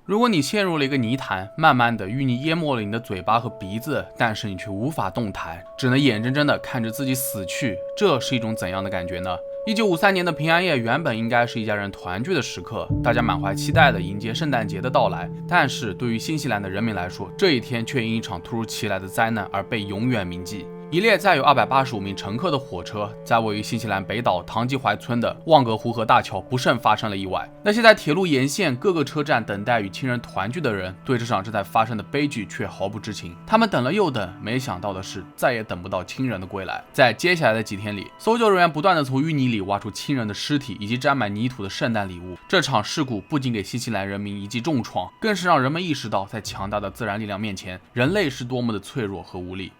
如果你陷入了一个泥潭，慢慢的淤泥淹没了你的嘴巴和鼻子，但是你却无法动弹，只能眼睁睁的看着自己死去，这是一种怎样的感觉呢？1953年的平安夜原本应该是一家人团聚的时刻，大家满怀期待的迎接圣诞节的到来。但是对于新西兰的人民来说，这一天却因一场突如其来的灾难而被永远铭记。一列载有285名乘客的火车在位于新西兰北岛唐吉怀村的旺格湖河大桥不慎发生了意外。那些在铁路沿线各个车站等待与亲人团聚的人，对这场正在发生的悲剧却毫不知情。他们等了又等，没想到的是再也等不到亲人的归来。在接下来的几天里，搜救人员不断地从淤泥里挖出亲人的尸体以及沾满泥土的圣诞礼物。这场事故不仅给新西兰人民一记重创，更是让人们意识到在强大的自然力量面前，人类是多么的脆弱和无力。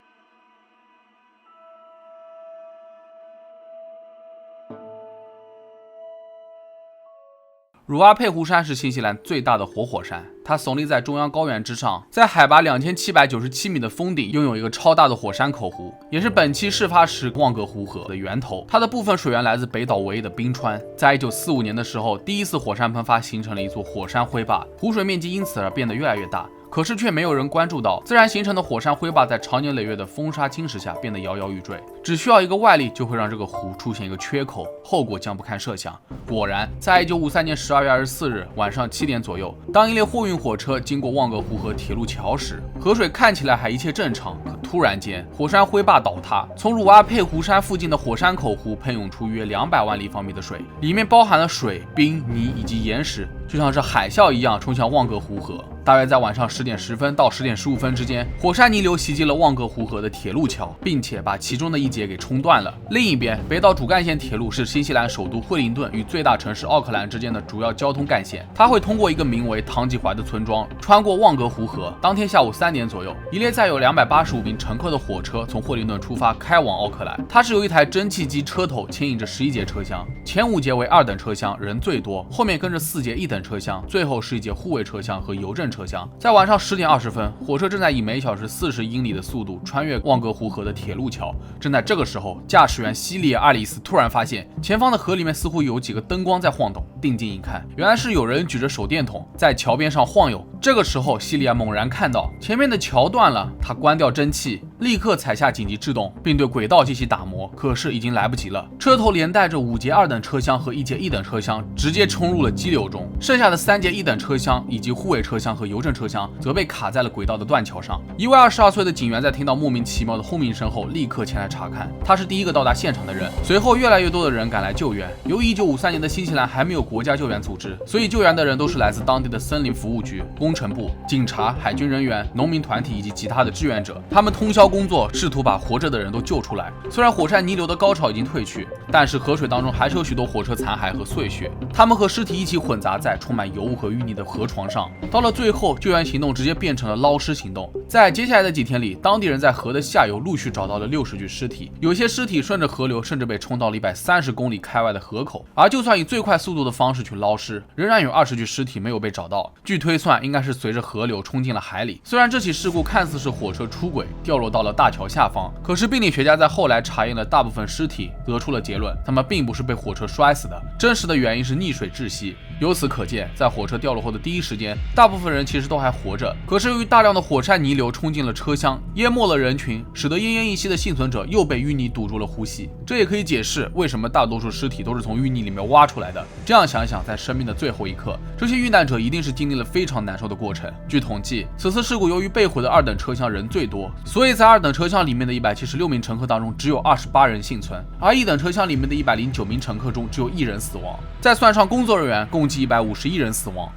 鲁阿佩湖山是新西兰最大的活火山，它耸立在中央高原之上，在海拔2797米的峰顶拥有一个超大的火山口湖，也是本期事发时旺格湖河的源头。它的部分水源来自北岛唯一的冰川。在1945年的时候，第一次火山喷发形成了一座火山灰坝，湖水面积因此而变得越来越大。可是却没有人关注到，自然形成的火山灰坝在长年累月的风沙侵蚀下变得摇摇欲坠，只需要一个外力就会让这个湖出现一个缺口，后果将不堪设想。果然，在1953年12月24日晚上7点左右，当一列货运火车经过旺格湖河铁路桥时，河水看起来还一切正常，可突然间，火山灰坝倒塌，从鲁阿佩湖山附近的火山口湖喷涌出约200万立方米的水，里面包含了水、冰、泥以及岩石，就像是海啸一样冲向旺格湖河。大约在晚上10点10分到10点15分之间，火山泥流袭击了旺格湖河的铁路桥，并且把其中的一节给冲断了。另一边，北岛主干线铁路是新西兰首都惠灵顿与最大城市奥克兰之间的主要交通干线，它会通过一个名为唐吉怀的村庄，穿过旺格湖河。当天下午3点左右，一列载有285名乘客的火车从惠灵顿出发，开往奥克兰。它是由一台蒸汽机车头牵引着11节车厢，前5节为2等车厢，人最多，后面跟着4节1等车厢，最后是一节护卫车厢和邮政车厢。在晚上10点20分，火车正在以每小时40英里的速度穿越旺格湖河的铁路桥。正在这个时候，驾驶员西里尔·阿里斯突然发现前方的河里面似乎有几个灯光在晃动，定睛一看，原来是有人举着手电筒在桥边上晃悠。这个时候，西里尔猛然看到前面的桥断了，他关掉蒸汽，立刻踩下紧急制动，并对轨道进行打磨。可是已经来不及了，车头连带着5节2等车厢和1节1等车厢直接冲入了激流中，剩下的3节1等车厢以及护卫车厢和邮政车厢则被卡在了轨道的断桥上。一位22岁的警员在听到莫名其妙的轰鸣声后，立刻前来查看。他是第一个到达现场的人。随后，越来越多的人赶来救援。由于1953年的新西兰还没有国家救援组织，所以救援的人都是来自当地的森林服务局、工程部、警察、海军人员、农民团体以及其他的志愿者。他们通宵工作，试图把活着的人都救出来。虽然火山泥流的高潮已经退去，但是河水当中还是有许多火车残骸和碎屑，他们和尸体一起混杂在充满油污和淤泥的河床上。到了最后，救援行动直接变成了捞尸行动。在接下来的几天里，当地人在河的下游陆续找到了60具尸体，有些尸体顺着河流甚至被冲到了130公里开外的河口。而就算以最快速度的方式去捞尸，仍然有20具尸体没有被找到。据推算，应该是随着河流冲进了海里。虽然这起事故看似是火车出轨掉落到了大桥下方，可是病理学家在后来查验了大部分尸体，得出了结论，他们并不是被火车摔死的，真实的原因是溺水窒息。由此可见，在火车掉落后的第一时间，大部分人其实都还活着。可是由于大量的火山泥流冲进了车厢，淹没了人群，使得奄奄一息的幸存者又被淤泥堵住了呼吸。这也可以解释为什么大多数尸体都是从淤泥里面挖出来的。这样想想，在生命的最后一刻，这些遇难者一定是经历了非常难受的过程。据统计，此次事故由于被毁的2等车厢人最多，所以在2等车厢里面的176名乘客当中，只有28人幸存，而1等车厢里面的109名乘客中只有1人死亡。再算上工作人员，共计151人死亡。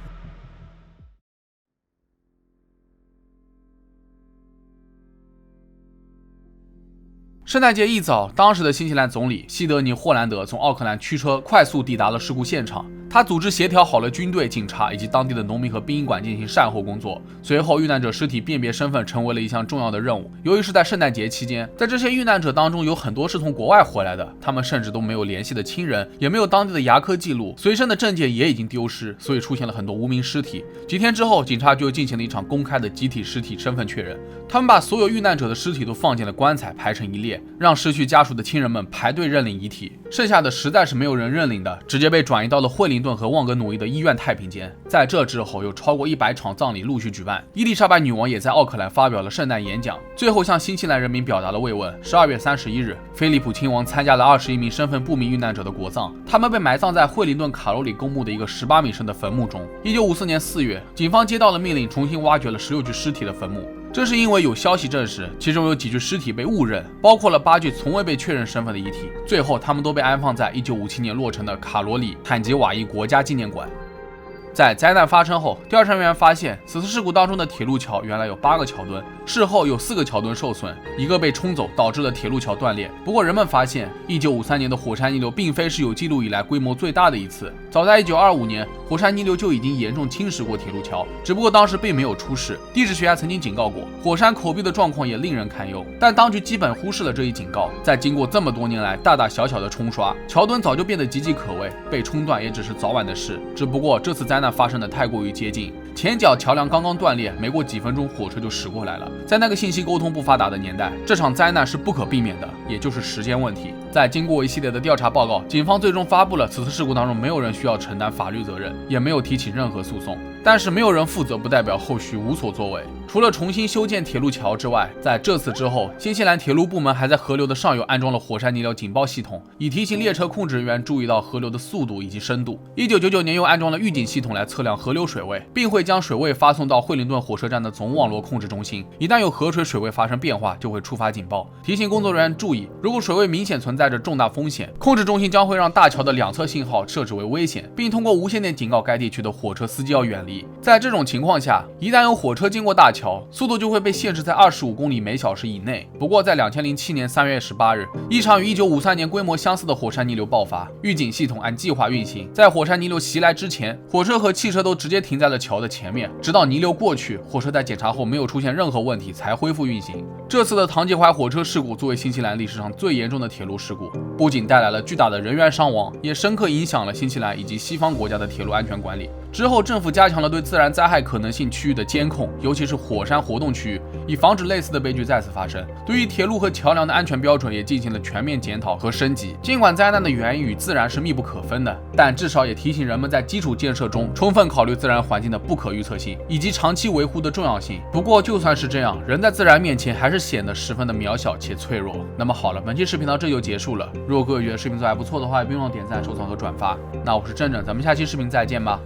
圣诞节一早，当时的新西兰总理西德尼·霍兰德从奥克兰驱车快速抵达了事故现场。他组织协调好了军队、警察以及当地的农民和殡仪馆进行善后工作。随后，遇难者尸体辨别身份成为了一项重要的任务。由于是在圣诞节期间，在这些遇难者当中有很多是从国外回来的，他们甚至都没有联系的亲人，也没有当地的牙科记录，随身的证件也已经丢失，所以出现了很多无名尸体。几天之后，警察就进行了一场公开的集体尸体身份确认。他们把所有遇难者的尸体都放进了棺材，排成一列，让失去家属的亲人们排队认领遗体。剩下的实在是没有人认领的，直接被转移到了惠灵灵顿和旺格努伊的医院太平间。在这之后，有超过100场葬礼陆续举办。伊丽莎白女王也在奥克兰发表了圣诞演讲，最后向新西兰人民表达了慰问。12月31日，菲利普亲王参加了21名身份不明遇难者的国葬，他们被埋葬在惠灵顿卡罗里公墓的一个18米深的坟墓中。1954年4月，警方接到了命令，重新挖掘了16具尸体的坟墓。这是因为有消息证实，其中有几具尸体被误认，包括了8具从未被确认身份的遗体。最后，他们都被安放在1957年落成的卡罗里坦吉瓦伊国家纪念馆。在灾难发生后，调查人员发现此次事故当中的铁路桥原来有8个桥墩，事后有4个桥墩受损，1个被冲走，导致了铁路桥断裂。不过人们发现，1953年的火山泥流并非是有记录以来规模最大的一次。早在1925年，火山泥流就已经严重侵蚀过铁路桥，只不过当时并没有出事。地质学家曾经警告过，火山口壁的状况也令人堪忧，但当局基本忽视了这一警告。在经过这么多年来大大小小的冲刷，桥墩早就变得岌岌可危，被冲断也只是早晚的事。只不过这次灾难发生的太过于接近，前脚桥梁刚刚断裂，没过几分钟火车就驶过来了。在那个信息沟通不发达的年代，这场灾难是不可避免的，也就是时间问题。在经过一系列的调查报告，警方最终发布了此次事故当中没有人需要承担法律责任，也没有提起任何诉讼。但是没有人负责不代表后续无所作为。除了重新修建铁路桥之外，在这次之后，新西兰铁路部门还在河流的上游安装了火山泥流警报系统，以提醒列车控制人员注意到河流的速度以及深度。1999年又安装了预警系统来测量河流水位，并会将水位发送到惠灵顿火车站的总网络控制中心。一旦有河水水位发生变化，就会触发警报，提醒工作人员注意，如果水位明显存在着重大风险，控制中心将会让大桥的两侧信号设置为危险，并通过无线电警告该地区的火车司机要远离。在这种情况下，一旦有火车经过大桥，速度就会被限制在25公里每小时以内。不过在2007年3月18日，一场与1953年规模相似的火山泥流爆发，预警系统按计划运行。在火山泥流袭来之前，火车和汽车都直接停在了桥的前面，直到泥流过去，火车在检查后没有出现任何问题才恢复运行。这次的唐吉怀火车事故作为新西兰历史上最严重的铁路事故，不仅带来了巨大的人员伤亡，也深刻影响了新西兰以及西方国家的铁路安全管理。之后，政府加强了对自然灾害可能性区域的监控，尤其是火山活动区域，以防止类似的悲剧再次发生。对于铁路和桥梁的安全标准也进行了全面检讨和升级。尽管灾难的原因与自然是密不可分的，但至少也提醒人们在基础建设中充分考虑自然环境的不可预测性以及长期维护的重要性。不过，就算是这样，人在自然面前还是显得十分的渺小且脆弱。那么好了，本期视频到这就结束了。如果各位觉得视频做还不错的话，也别忘了点赞、收藏和转发。那我是正正，咱们下期视频再见吧。